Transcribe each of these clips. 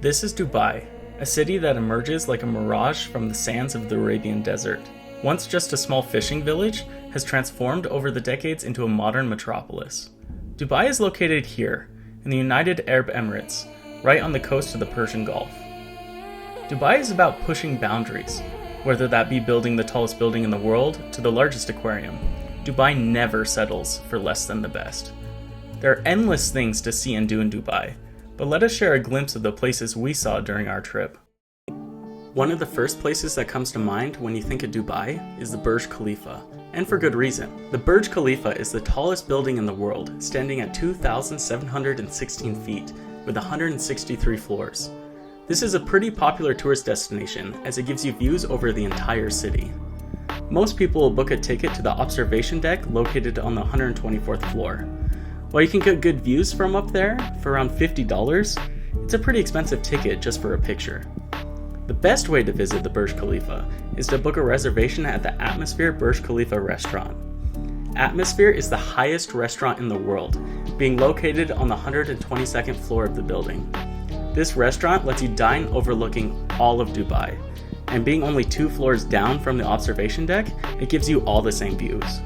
This is Dubai, a city that emerges like a mirage from the sands of the Arabian desert. Once just a small fishing village, has transformed over the decades into a modern metropolis. Dubai is located here, in the United Arab Emirates, right on the coast of the Persian Gulf. Dubai is about pushing boundaries, whether that be building the tallest building in the world to the largest aquarium. Dubai never settles for less than the best. There are endless things to see and do in Dubai, but let us share a glimpse of the places we saw during our trip. One of the first places that comes to mind when you think of Dubai is the Burj Khalifa, and for good reason. The Burj Khalifa is the tallest building in the world, standing at 2,716 feet with 163 floors. This is a pretty popular tourist destination as it gives you views over the entire city. Most people will book a ticket to the observation deck located on the 124th floor. While you can get good views from up there for around $50, it's a pretty expensive ticket just for a picture. The best way to visit the Burj Khalifa is to book a reservation at the Atmosphere Burj Khalifa restaurant. Atmosphere is the highest restaurant in the world, being located on the 122nd floor of the building. This restaurant lets you dine overlooking all of Dubai, and being only 2 floors down from the observation deck, it gives you all the same views.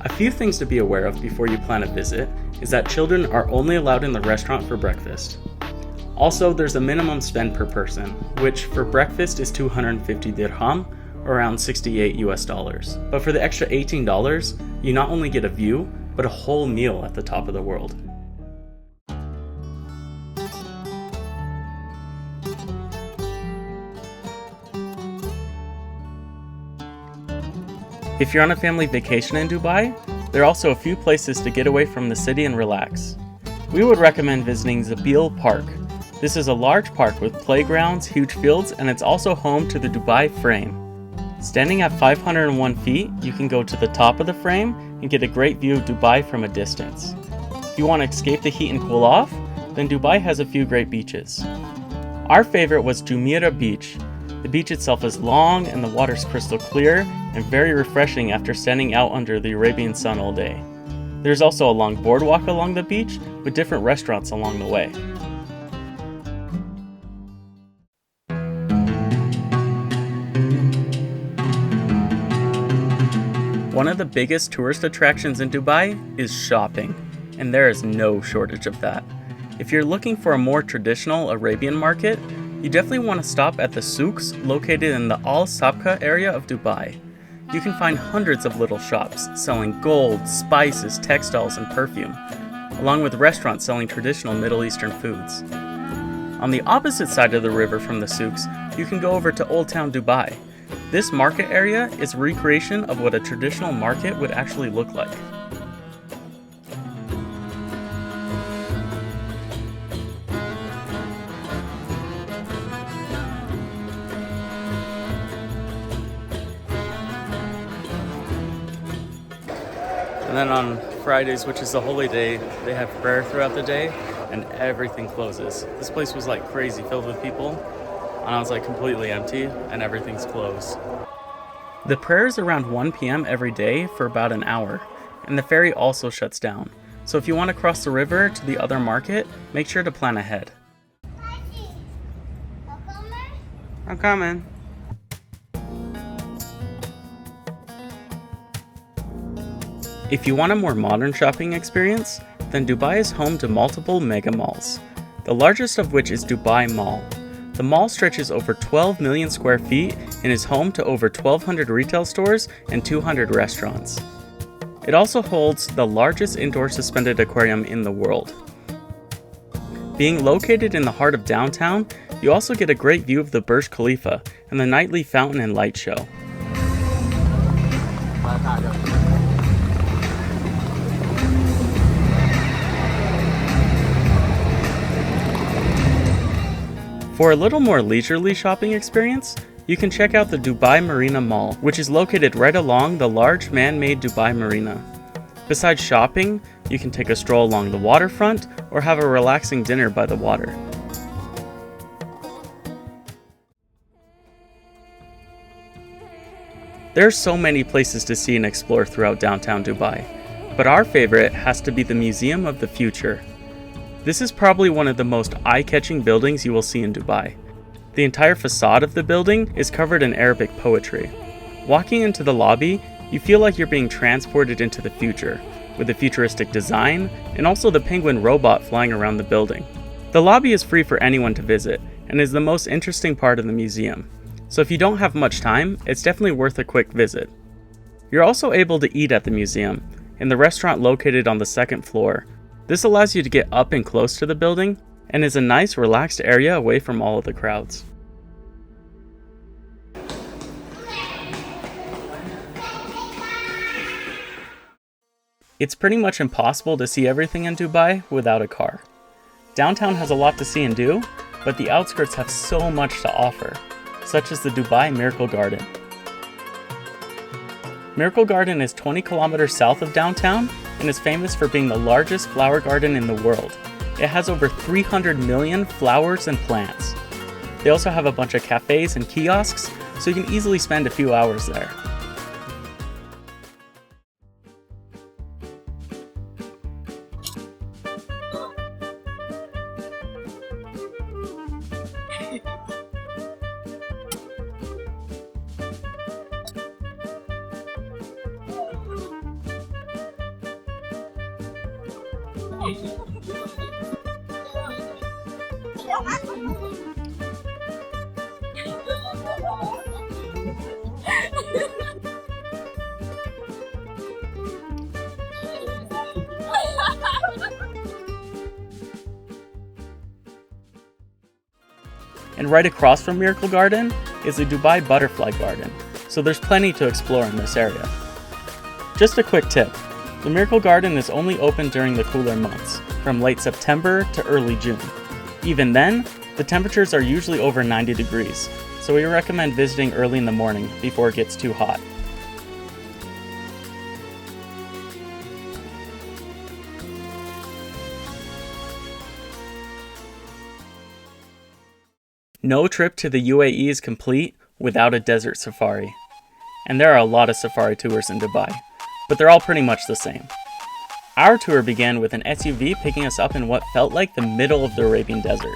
A few things to be aware of before you plan a visit is that children are only allowed in the restaurant for breakfast. Also, there's a minimum spend per person, which for breakfast is 250 dirham, or around 68 US dollars. But for the extra $18, you not only get a view, but a whole meal at the top of the world. If you're on a family vacation in Dubai, there are also a few places to get away from the city and relax. We would recommend visiting Zabil Park. This is a large park with playgrounds, huge fields, and it's also home to the Dubai frame. Standing at 501 feet, you can go to the top of the frame and get a great view of Dubai from a distance. If you want to escape the heat and cool off, then Dubai has a few great beaches. Our favorite was Jumeirah Beach. The beach itself is long and the water's crystal clear and very refreshing after standing out under the Arabian sun all day. There's also a long boardwalk along the beach with different restaurants along the way. One of the biggest tourist attractions in Dubai is shopping, and there is no shortage of that. If you're looking for a more traditional Arabian market, you definitely want to stop at the souks located in the Al Sabqa area of Dubai. You can find hundreds of little shops selling gold, spices, textiles, and perfume, along with restaurants selling traditional Middle Eastern foods. On the opposite side of the river from the souks, you can go over to Old Town Dubai. This market area is a recreation of what a traditional market would actually look like. And then on Fridays, which is the holy day, they have prayer throughout the day and everything closes. This place was like crazy filled with people, and I was like completely empty and everything's closed. The prayer is around 1 p.m. every day for about an hour, and the ferry also shuts down. So if you want to cross the river to the other market, make sure to plan ahead. I'm coming. If you want a more modern shopping experience, then Dubai is home to multiple mega malls, the largest of which is Dubai Mall. The mall stretches over 12 million square feet and is home to over 1,200 retail stores and 200 restaurants. It also holds the largest indoor suspended aquarium in the world. Being located in the heart of downtown, you also get a great view of the Burj Khalifa and the nightly fountain and light show. For a little more leisurely shopping experience, you can check out the Dubai Marina Mall, which is located right along the large man-made Dubai Marina. Besides shopping, you can take a stroll along the waterfront or have a relaxing dinner by the water. There are so many places to see and explore throughout downtown Dubai, but our favorite has to be the Museum of the Future. This is probably one of the most eye-catching buildings you will see in Dubai. The entire facade of the building is covered in Arabic poetry. Walking into the lobby, you feel like you're being transported into the future, with the futuristic design and also the penguin robot flying around the building. The lobby is free for anyone to visit and is the most interesting part of the museum. So if you don't have much time, it's definitely worth a quick visit. You're also able to eat at the museum, in the restaurant located on the second floor. This allows you to get up and close to the building, and is a nice relaxed area away from all of the crowds. It's pretty much impossible to see everything in Dubai without a car. Downtown has a lot to see and do, but the outskirts have so much to offer, such as the Dubai Miracle Garden. Miracle Garden is 20 kilometers south of downtown and is famous for being the largest flower garden in the world. It has over 300 million flowers and plants. They also have a bunch of cafes and kiosks, so you can easily spend a few hours there. And right across from Miracle Garden is the Dubai Butterfly Garden, so there's plenty to explore in this area. Just a quick tip, the Miracle Garden is only open during the cooler months, from late September to early June. Even then, the temperatures are usually over 90 degrees, so we recommend visiting early in the morning before it gets too hot. No trip to the UAE is complete without a desert safari. And there are a lot of safari tours in Dubai, but they're all pretty much the same. Our tour began with an SUV picking us up in what felt like the middle of the Arabian desert,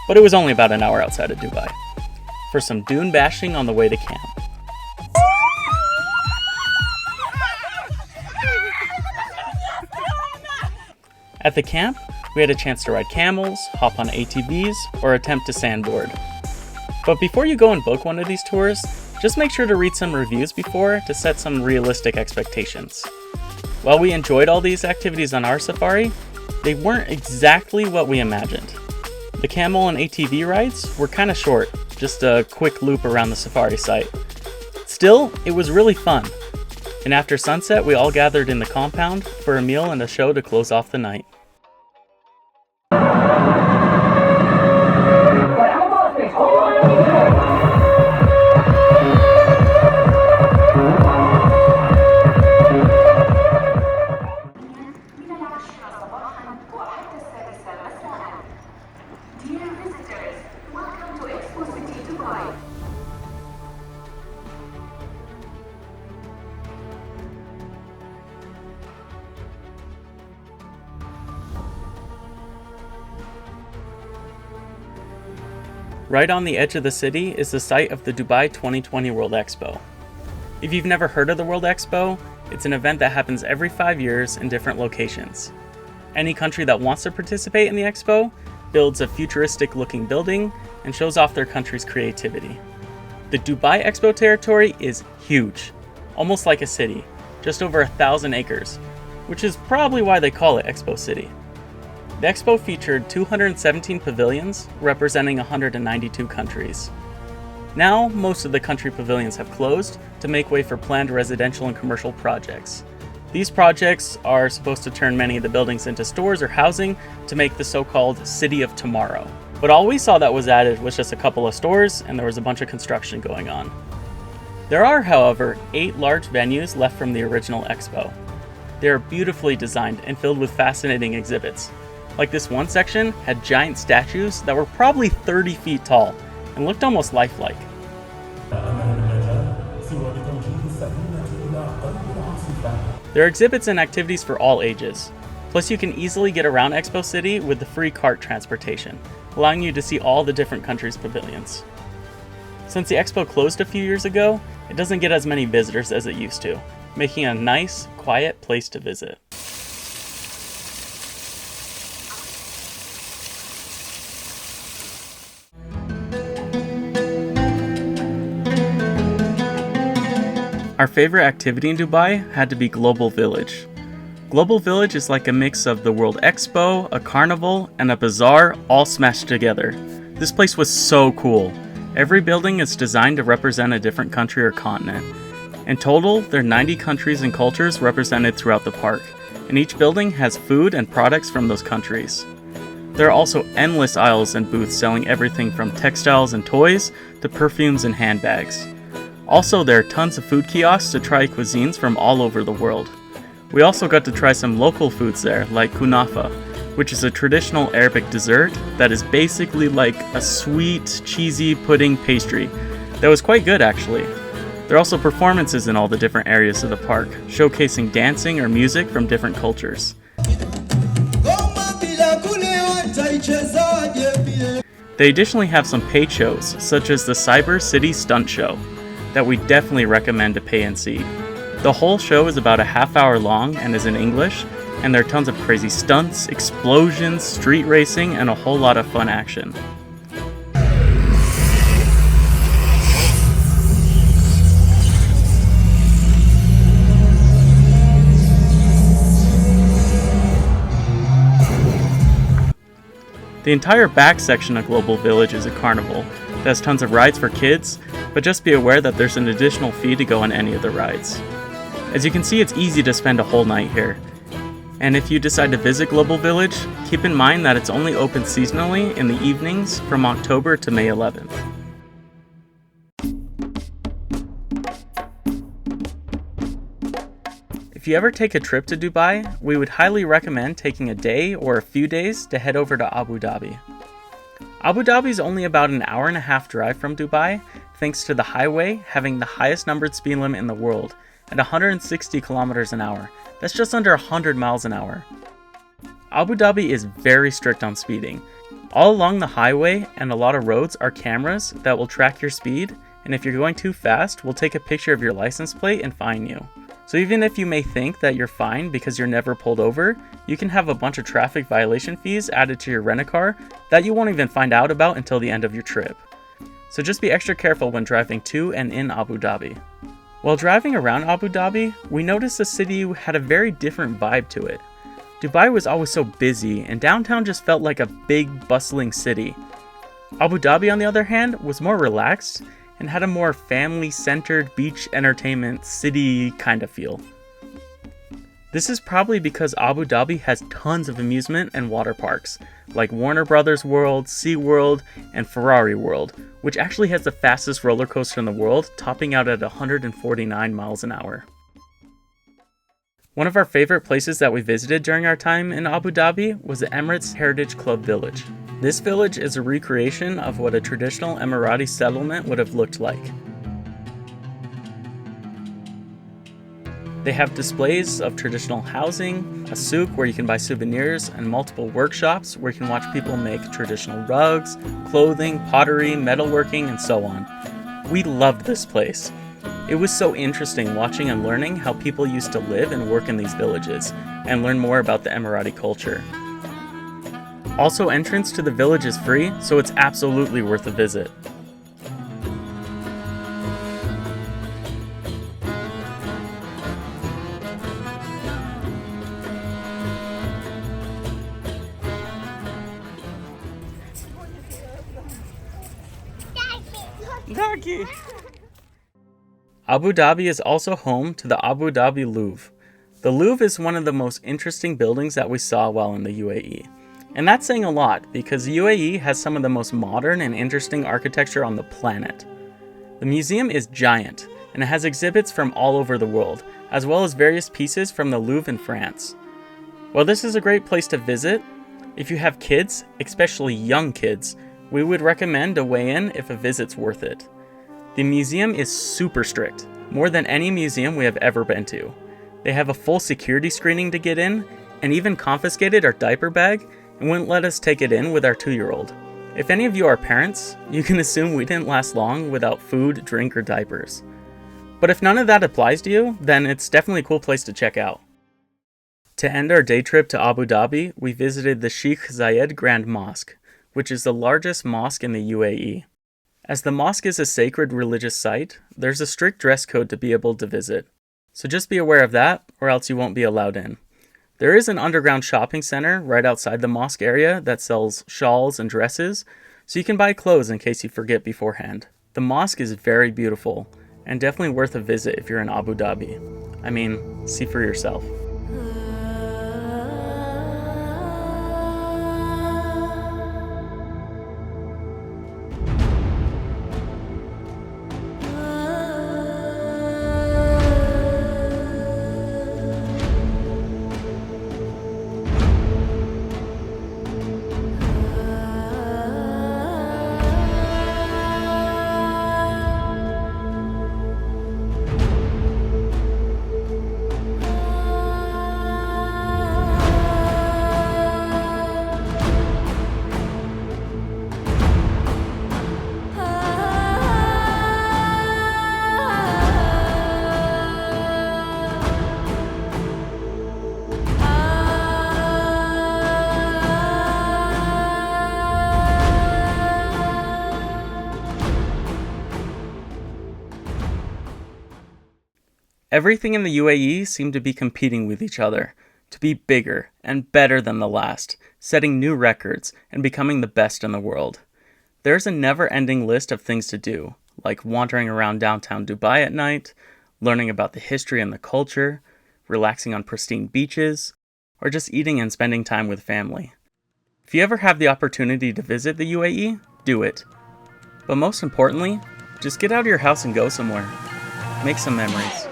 but it was only about an hour outside of Dubai, for some dune bashing on the way to camp. At the camp, we had a chance to ride camels, hop on ATVs, or attempt to sandboard. But before you go and book one of these tours, just make sure to read some reviews before to set some realistic expectations. While we enjoyed all these activities on our safari, they weren't exactly what we imagined. The camel and ATV rides were kind of short, just a quick loop around the safari site. Still, it was really fun. And after sunset, we all gathered in the compound for a meal and a show to close off the night. Dear visitors, welcome to Expo City, Dubai. Right on the edge of the city is the site of the Dubai 2020 World Expo. If you've never heard of the World Expo, it's an event that happens every 5 years in different locations. Any country that wants to participate in the expo builds a futuristic looking building and shows off their country's creativity. The Dubai Expo territory is huge, almost like a city, just over 1,000 acres, which is probably why they call it Expo City. The expo featured 217 pavilions representing 192 countries. Now, most of the country pavilions have closed to make way for planned residential and commercial projects. These projects are supposed to turn many of the buildings into stores or housing to make the so-called City of Tomorrow. But all we saw that was added was just a couple of stores, and there was a bunch of construction going on. There are, however, 8 large venues left from the original expo. They are beautifully designed and filled with fascinating exhibits. Like this one section had giant statues that were probably 30 feet tall and looked almost lifelike. There are exhibits and activities for all ages, Plus you can easily get around Expo City with the free cart transportation, allowing you to see all the different countries' pavilions. Since the expo closed a few years ago, it doesn't get as many visitors as it used to, making it a nice, quiet place to visit. Our favorite activity in Dubai had to be Global Village. Global Village is like a mix of the World Expo, a carnival, and a bazaar all smashed together. This place was so cool. Every building is designed to represent a different country or continent. In total, there are 90 countries and cultures represented throughout the park, and each building has food and products from those countries. There are also endless aisles and booths selling everything from textiles and toys to perfumes and handbags. Also, there are tons of food kiosks to try cuisines from all over the world. We also got to try some local foods there, like kunafa, which is a traditional Arabic dessert that is basically like a sweet, cheesy pudding pastry that was quite good actually. There are also performances in all the different areas of the park, showcasing dancing or music from different cultures. They additionally have some paid shows, such as the Cyber City Stunt Show, that we definitely recommend to pay and see. The whole show is about a half-hour long and is in English, and there are tons of crazy stunts, explosions, street racing, and a whole lot of fun action. The entire back section of Global Village is a carnival that has tons of rides for kids, but just be aware that there's an additional fee to go on any of the rides. As you can see, it's easy to spend a whole night here. And if you decide to visit Global Village, keep in mind that it's only open seasonally in the evenings from October to May 11th. If you ever take a trip to Dubai, we would highly recommend taking a day or a few days to head over to Abu Dhabi. Abu Dhabi is only about an hour and a half drive from Dubai, thanks to the highway having the highest numbered speed limit in the world at 160 kilometers an hour. That's just under 100 miles an hour. Abu Dhabi is very strict on speeding. All along the highway and a lot of roads are cameras that will track your speed, and if you're going too fast, we'll take a picture of your license plate and fine you. So even if you may think that you're fine because you're never pulled over, you can have a bunch of traffic violation fees added to your rent-a-car that you won't even find out about until the end of your trip. So just be extra careful when driving to and in Abu Dhabi. While driving around Abu Dhabi, we noticed the city had a very different vibe to it. Dubai was always so busy, and downtown just felt like a big, bustling city. Abu Dhabi, on the other hand, was more relaxed and had a more family-centered beach entertainment city kind of feel. This is probably because Abu Dhabi has tons of amusement and water parks, like Warner Brothers World, SeaWorld, and Ferrari World, which actually has the fastest roller coaster in the world, topping out at 149 miles an hour. One of our favorite places that we visited during our time in Abu Dhabi was the Emirates Heritage Club Village. This village is a recreation of what a traditional Emirati settlement would have looked like. They have displays of traditional housing, a souk where you can buy souvenirs, and multiple workshops where you can watch people make traditional rugs, clothing, pottery, metalworking, and so on. We loved this place. It was so interesting watching and learning how people used to live and work in these villages, and learn more about the Emirati culture. Also, entrance to the village is free, so it's absolutely worth a visit. Abu Dhabi is also home to the Abu Dhabi Louvre. The Louvre is one of the most interesting buildings that we saw while in the UAE. And that's saying a lot, because the UAE has some of the most modern and interesting architecture on the planet. The museum is giant, and it has exhibits from all over the world, as well as various pieces from the Louvre in France. While this is a great place to visit, if you have kids, especially young kids, we would recommend a weigh-in if a visit's worth it. The museum is super strict, more than any museum we have ever been to. They have a full security screening to get in, and even confiscated our diaper bag and wouldn't let us take it in with our 2-year-old. If any of you are parents, you can assume we didn't last long without food, drink, or diapers. But if none of that applies to you, then it's definitely a cool place to check out. To end our day trip to Abu Dhabi, we visited the Sheikh Zayed Grand Mosque, which is the largest mosque in the UAE. As the mosque is a sacred religious site, there's a strict dress code to be able to visit. So just be aware of that, or else you won't be allowed in. There is an underground shopping center right outside the mosque area that sells shawls and dresses, so you can buy clothes in case you forget beforehand. The mosque is very beautiful, and definitely worth a visit if you're in Abu Dhabi. I mean, see for yourself. Everything in the UAE seemed to be competing with each other, to be bigger and better than the last, setting new records and becoming the best in the world. There's a never-ending list of things to do, like wandering around downtown Dubai at night, learning about the history and the culture, relaxing on pristine beaches, or just eating and spending time with family. If you ever have the opportunity to visit the UAE, do it. But most importantly, just get out of your house and go somewhere. Make some memories.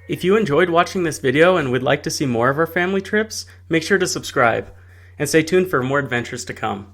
If you enjoyed watching this video and would like to see more of our family trips, make sure to subscribe, and stay tuned for more adventures to come.